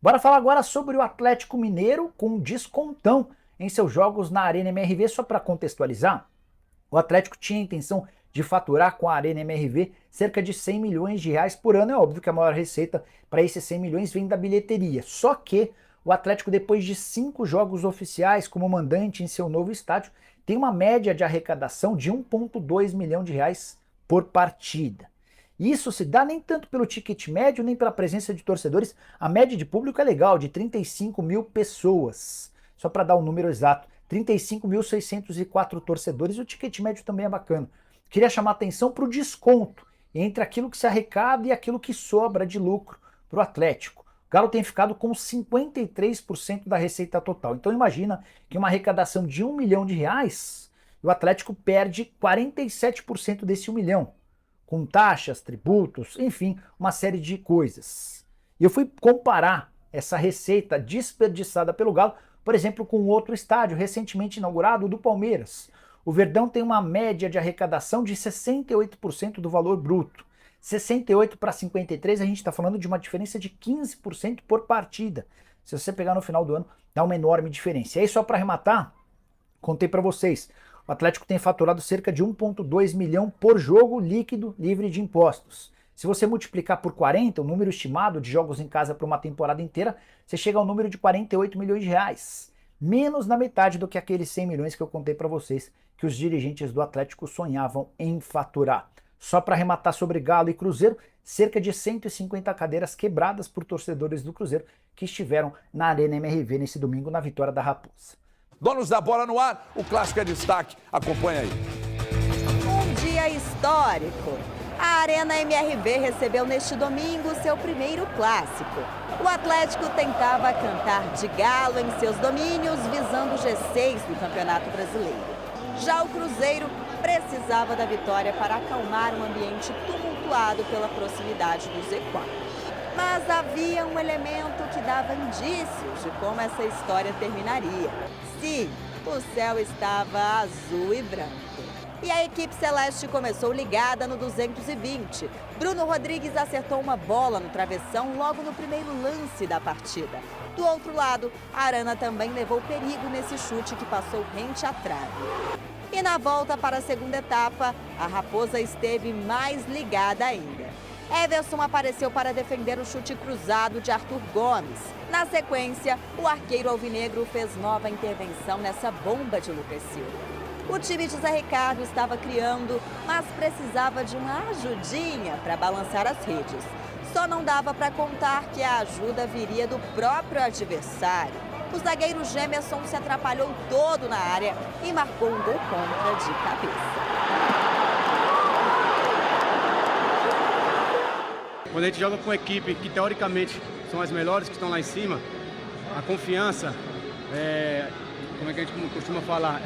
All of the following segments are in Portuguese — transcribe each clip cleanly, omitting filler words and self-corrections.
Bora falar agora sobre o Atlético Mineiro com descontão em seus jogos na Arena MRV. Só para contextualizar, o Atlético tinha a intenção de faturar com a Arena MRV cerca de 100 milhões de reais por ano. É óbvio que a maior receita para esses 100 milhões vem da bilheteria. Só que o Atlético, depois de 5 jogos oficiais como mandante em seu novo estádio, tem uma média de arrecadação de 1,2 milhão de reais por partida. Isso se dá nem tanto pelo ticket médio, nem pela presença de torcedores. A média de público é legal, de 35 mil pessoas. Só para dar o número exato, 35.604 torcedores, e o ticket médio também é bacana. Queria chamar atenção para o desconto entre aquilo que se arrecada e aquilo que sobra de lucro para o Atlético. O Galo tem ficado com 53% da receita total. Então imagina que uma arrecadação de 1 milhão de reais, o Atlético perde 47% desse 1 milhão. Com taxas, tributos, enfim, uma série de coisas. E eu fui comparar essa receita desperdiçada pelo Galo, por exemplo, com outro estádio recentemente inaugurado, o do Palmeiras. O Verdão tem uma média de arrecadação de 68% do valor bruto. 68 para 53, a gente está falando de uma diferença de 15% por partida. Se você pegar no final do ano, dá uma enorme diferença. E aí, só para arrematar, contei para vocês, o Atlético tem faturado cerca de 1,2 milhão por jogo líquido livre de impostos. Se você multiplicar por 40, o número estimado de jogos em casa para uma temporada inteira, você chega ao número de 48 milhões de reais. Menos na metade do que aqueles 100 milhões que eu contei para vocês que os dirigentes do Atlético sonhavam em faturar. Só para arrematar sobre Galo e Cruzeiro, cerca de 150 cadeiras quebradas por torcedores do Cruzeiro que estiveram na Arena MRV nesse domingo na vitória da Raposa. Donos da bola no ar, o clássico é destaque. Acompanha aí. Um dia histórico. A Arena MRV recebeu neste domingo seu primeiro clássico. O Atlético tentava cantar de galo em seus domínios, visando o G6 do Campeonato Brasileiro. Já o Cruzeiro precisava da vitória para acalmar um ambiente tumultuado pela proximidade do Z4. Mas havia um elemento que dava indícios de como essa história terminaria. Sim, o céu estava azul e branco. E a equipe celeste começou ligada no 220. Bruno Rodrigues acertou uma bola no travessão logo no primeiro lance da partida. Do outro lado, a Arana também levou perigo nesse chute que passou rente à trave. E na volta para a segunda etapa, a Raposa esteve mais ligada ainda. Everson apareceu para defender o chute cruzado de Arthur Gomes. Na sequência, o arqueiro alvinegro fez nova intervenção nessa bomba de Lucas Silva. O time de Zé Ricardo estava criando, mas precisava de uma ajudinha para balançar as redes. Só não dava para contar que a ajuda viria do próprio adversário. O zagueiro Gemerson se atrapalhou todo na área e marcou um gol contra de cabeça. Quando a gente joga com equipe que teoricamente são as melhores que estão lá em cima, a confiança, como é que a gente costuma falar,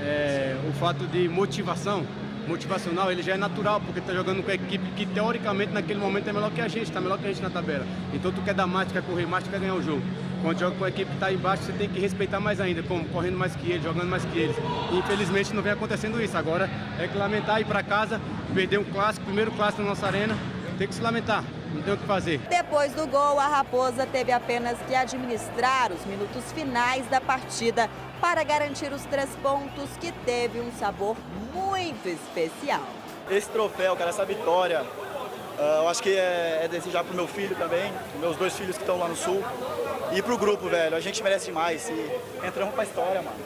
o fato de motivacional, ele já é natural, porque está jogando com a equipe que teoricamente naquele momento é melhor que a gente, está melhor que a gente na tabela. Então tu quer dar mais, tu quer correr mais, tu quer ganhar o jogo. Quando joga com a equipe que está embaixo, você tem que respeitar mais ainda, como correndo mais que eles, jogando mais que eles. E, infelizmente não vem acontecendo isso. Agora é que lamentar ir para casa, perder um clássico, primeiro clássico na nossa arena, tem que se lamentar. Não tem o que fazer. Depois do gol, a Raposa teve apenas que administrar os minutos finais da partida para garantir os 3 pontos, que teve um sabor muito especial. Esse troféu, cara, essa vitória, eu acho que é desejar pro meu filho também, meus 2 filhos que estão lá no Sul, e pro grupo, velho. A gente merece mais e entramos pra história, mano.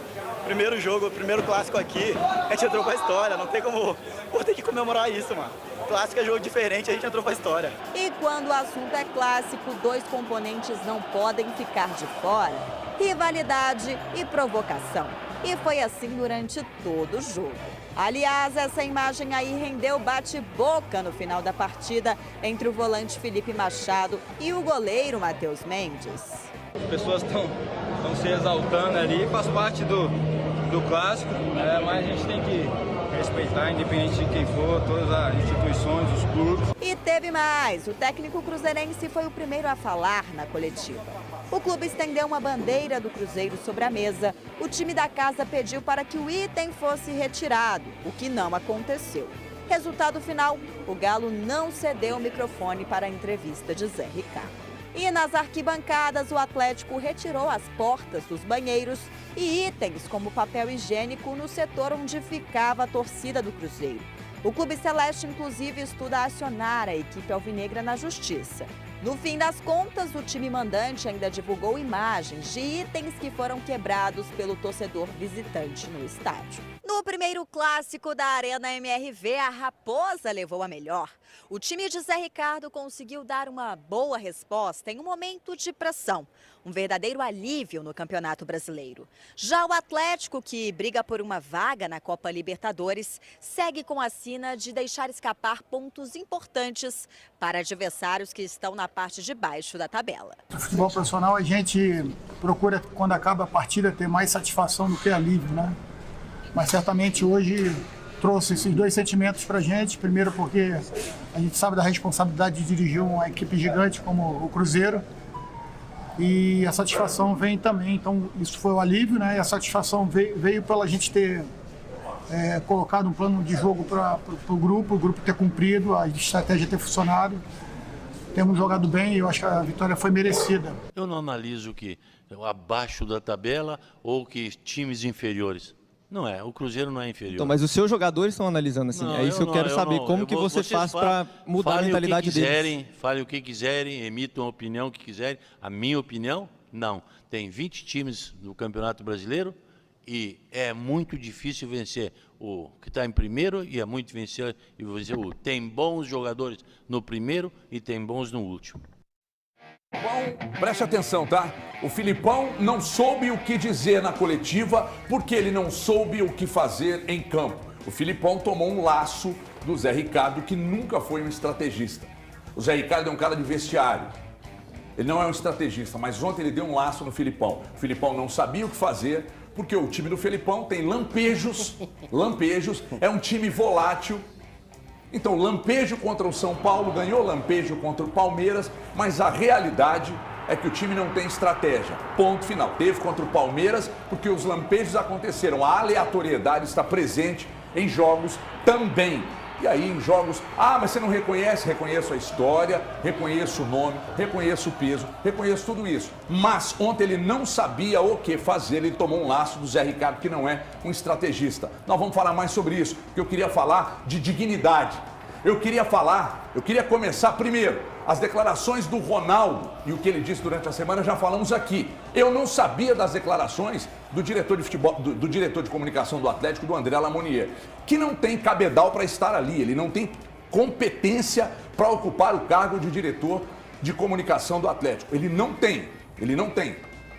Primeiro jogo, primeiro clássico aqui, a gente entrou pra história, não tem como... Vou ter que comemorar isso, mano. Clássico é jogo diferente, a gente entrou pra história. E quando o assunto é clássico, 2 componentes não podem ficar de fora: rivalidade e provocação. E foi assim durante todo o jogo. Aliás, essa imagem aí rendeu bate-boca no final da partida entre o volante Felipe Machado e o goleiro Matheus Mendes. As pessoas estão se exaltando ali, faz parte do clássico, mas a gente tem que respeitar, independente de quem for, todas as instituições, os clubes. E teve mais. O técnico cruzeirense foi o primeiro a falar na coletiva. O clube estendeu uma bandeira do Cruzeiro sobre a mesa. O time da casa pediu para que o item fosse retirado, o que não aconteceu. Resultado final, o Galo não cedeu o microfone para a entrevista de Zé Ricardo. E nas arquibancadas, o Atlético retirou as portas dos banheiros e itens como papel higiênico no setor onde ficava a torcida do Cruzeiro. O Clube Celeste, inclusive, estuda acionar a equipe alvinegra na justiça. No fim das contas, o time mandante ainda divulgou imagens de itens que foram quebrados pelo torcedor visitante no estádio. No primeiro clássico da Arena MRV, a Raposa levou a melhor. O time de Zé Ricardo conseguiu dar uma boa resposta em um momento de pressão. Um verdadeiro alívio no Campeonato Brasileiro. Já o Atlético, que briga por uma vaga na Copa Libertadores, segue com a sina de deixar escapar pontos importantes para adversários que estão na parte de baixo da tabela. No futebol profissional, a gente procura, quando acaba a partida, ter mais satisfação do que alívio, né? Mas certamente hoje trouxe esses dois sentimentos para a gente. Primeiro porque a gente sabe da responsabilidade de dirigir uma equipe gigante como o Cruzeiro. E a satisfação vem também, então isso foi o alívio, né? E a satisfação veio pela gente ter colocado um plano de jogo para o grupo ter cumprido, a estratégia ter funcionado. Temos jogado bem e eu acho que a vitória foi merecida. Eu não analiso que abaixo da tabela ou que times inferiores. Não é, o Cruzeiro não é inferior. Então, mas os seus jogadores estão analisando assim. Não, é isso que eu quero saber. Como que você faz para mudar a mentalidade deles? Falem o que quiserem, emitam a opinião que quiserem. A minha opinião, não. Tem 20 times no Campeonato Brasileiro e é muito difícil vencer o que está em primeiro e é muito difícil vencer o. Tem bons jogadores no primeiro e tem bons no último. Preste atenção, tá? O Filipão não soube o que dizer na coletiva porque ele não soube o que fazer em campo. O Filipão tomou um laço do Zé Ricardo, que nunca foi um estrategista. O Zé Ricardo é um cara de vestiário. Ele não é um estrategista, mas ontem ele deu um laço no Filipão. O Filipão não sabia o que fazer porque o time do Filipão tem lampejos, é um time volátil. Então, lampejo contra o São Paulo, ganhou lampejo contra o Palmeiras, mas a realidade é que o time não tem estratégia. Ponto final. Teve contra o Palmeiras porque os lampejos aconteceram. A aleatoriedade está presente em jogos também. E aí, em jogos, mas você não reconhece? Reconheço a história, reconheço o nome, reconheço o peso, reconheço tudo isso. Mas ontem ele não sabia o que fazer, ele tomou um laço do Zé Ricardo, que não é um estrategista. Nós vamos falar mais sobre isso, porque eu queria falar de dignidade. Eu queria começar primeiro, as declarações do Ronaldo e o que ele disse durante a semana, já falamos aqui. Eu não sabia das declarações do diretor de futebol, do diretor de comunicação do Atlético, do André Lamonier, que não tem cabedal para estar ali, ele não tem competência para ocupar o cargo de diretor de comunicação do Atlético. Ele não tem.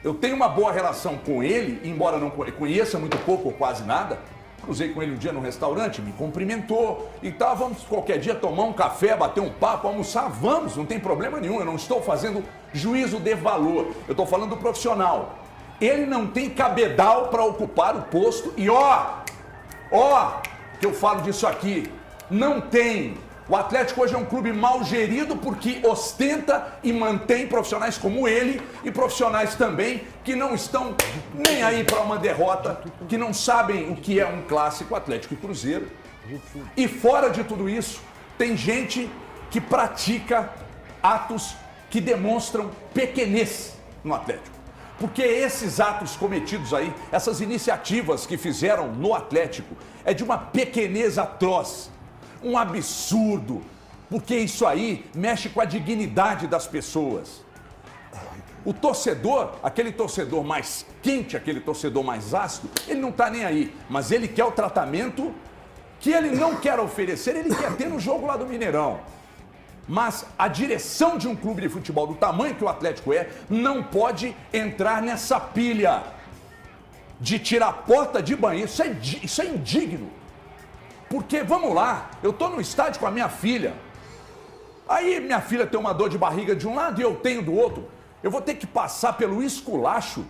Eu tenho uma boa relação com ele, embora não conheça muito pouco ou quase nada. Cruzei com ele um dia no restaurante, me cumprimentou e tal, vamos qualquer dia tomar um café, bater um papo, almoçar, vamos, não tem problema nenhum, eu não estou fazendo juízo de valor, eu estou falando do profissional. Ele não tem cabedal para ocupar o posto e que eu falo disso aqui, não tem. O Atlético hoje é um clube mal gerido porque ostenta e mantém profissionais como ele e profissionais também que não estão nem aí para uma derrota, que não sabem o que é um clássico Atlético e Cruzeiro. E fora de tudo isso, tem gente que pratica atos que demonstram pequenez no Atlético. Porque esses atos cometidos aí, essas iniciativas que fizeram no Atlético, é de uma pequenez atroz. Um absurdo, porque isso aí mexe com a dignidade das pessoas. O torcedor, aquele torcedor mais quente, aquele torcedor mais ácido, ele não está nem aí, mas ele quer o tratamento que ele não quer oferecer, ele quer ter no jogo lá do Mineirão. Mas a direção de um clube de futebol do tamanho que o Atlético não pode entrar nessa pilha de tirar a porta de banheiro. Isso é indigno. Porque, vamos lá, eu tô no estádio com a minha filha. Aí minha filha tem uma dor de barriga de um lado e eu tenho do outro. Eu vou ter que passar pelo esculacho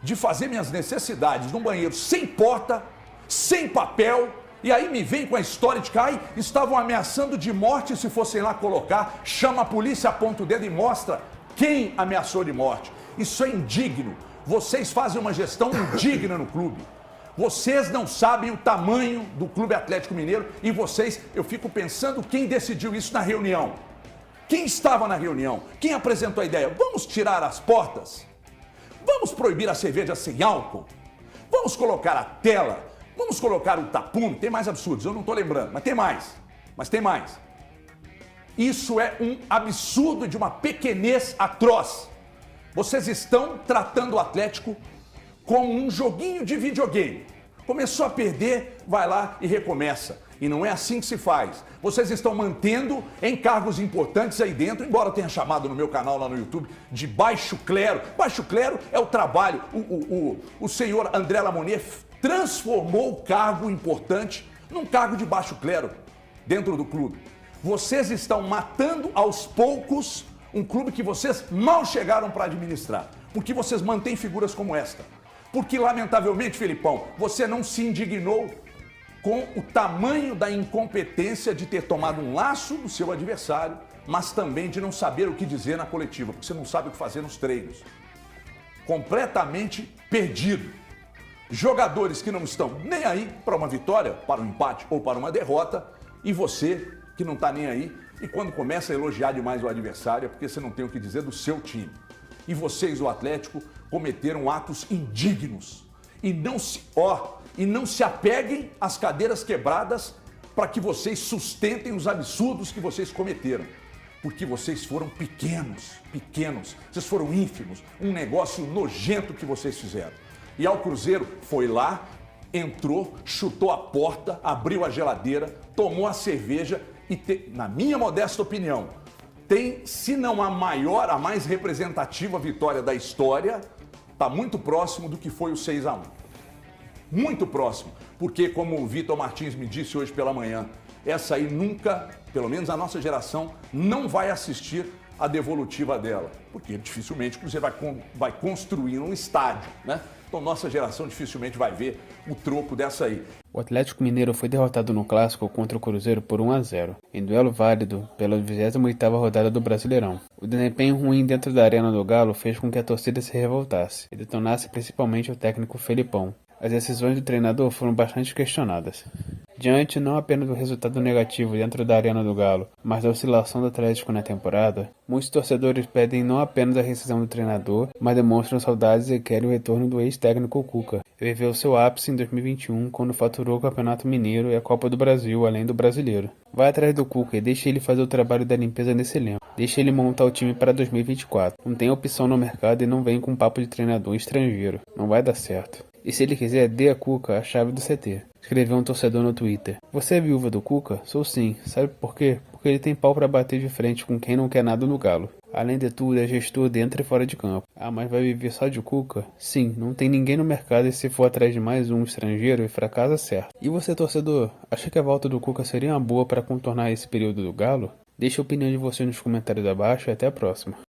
de fazer minhas necessidades num banheiro sem porta, sem papel. E aí me vem com a história de que estavam ameaçando de morte se fossem lá colocar. Chama a polícia, aponta o dedo e mostra quem ameaçou de morte. Isso é indigno. Vocês fazem uma gestão indigna no clube. Vocês não sabem o tamanho do Clube Atlético Mineiro e eu fico pensando quem decidiu isso na reunião. Quem estava na reunião? Quem apresentou a ideia? Vamos tirar as portas? Vamos proibir a cerveja sem álcool? Vamos colocar a tela? Vamos colocar o tapume? Tem mais absurdos, eu não estou lembrando, mas tem mais. Mas tem mais. Isso é um absurdo de uma pequenez atroz. Vocês estão tratando o Atlético como um joguinho de videogame. Começou a perder, vai lá e recomeça. E não é assim que se faz. Vocês estão mantendo em cargos importantes aí dentro, embora eu tenha chamado no meu canal lá no YouTube de baixo clero. Baixo clero é o trabalho. O senhor André Lamonier transformou o cargo importante num cargo de baixo clero dentro do clube. Vocês estão matando aos poucos um clube que vocês mal chegaram para administrar. Porque vocês mantêm figuras como esta. Porque, lamentavelmente, Felipão, você não se indignou com o tamanho da incompetência de ter tomado um laço do seu adversário, mas também de não saber o que dizer na coletiva, porque você não sabe o que fazer nos treinos. Completamente perdido. Jogadores que não estão nem aí para uma vitória, para um empate ou para uma derrota, e você que não está nem aí, e quando começa a elogiar demais o adversário é porque você não tem o que dizer do seu time. E vocês, o Atlético, cometeram atos indignos. E não se apeguem às cadeiras quebradas para que vocês sustentem os absurdos que vocês cometeram. Porque vocês foram pequenos, vocês foram ínfimos, um negócio nojento que vocês fizeram. E ao Cruzeiro foi lá, entrou, chutou a porta, abriu a geladeira, tomou a cerveja e, na minha modesta opinião, tem, se não a maior, a mais representativa vitória da história, está muito próximo do que foi o 6-1. Muito próximo, porque como o Vitor Martins me disse hoje pela manhã, essa aí nunca, pelo menos a nossa geração, não vai assistir a devolutiva dela, porque dificilmente o Cruzeiro vai construir um estádio, né? Então nossa geração dificilmente vai ver o troco dessa aí. O Atlético Mineiro foi derrotado no Clássico contra o Cruzeiro por 1-0, em duelo válido pela 28ª rodada do Brasileirão. O desempenho ruim dentro da Arena do Galo fez com que a torcida se revoltasse, e detonasse principalmente o técnico Felipão. As decisões do treinador foram bastante questionadas. Diante não apenas do resultado negativo dentro da Arena do Galo, mas da oscilação do Atlético na temporada, muitos torcedores pedem não apenas a rescisão do treinador, mas demonstram saudades e querem o retorno do ex-técnico Cuca. Ele viveu seu ápice em 2021, quando faturou o Campeonato Mineiro e a Copa do Brasil, além do Brasileiro. Vai atrás do Cuca e deixe ele fazer o trabalho da limpeza nesse elenco. Deixe ele montar o time para 2024. Não tem opção no mercado e não vem com papo de treinador estrangeiro. Não vai dar certo. E se ele quiser, dê a Cuca a chave do CT. Escreveu um torcedor no Twitter. Você é viúva do Cuca? Sou sim. Sabe por quê? Porque ele tem pau pra bater de frente com quem não quer nada no Galo. Além de tudo, é gestor dentro e fora de campo. Ah, mas vai viver só de Cuca? Sim, não tem ninguém no mercado e se for atrás de mais um estrangeiro, e fracassa certo. E você, torcedor? Acha que a volta do Cuca seria uma boa para contornar esse período do Galo? Deixe a opinião de você nos comentários abaixo e até a próxima.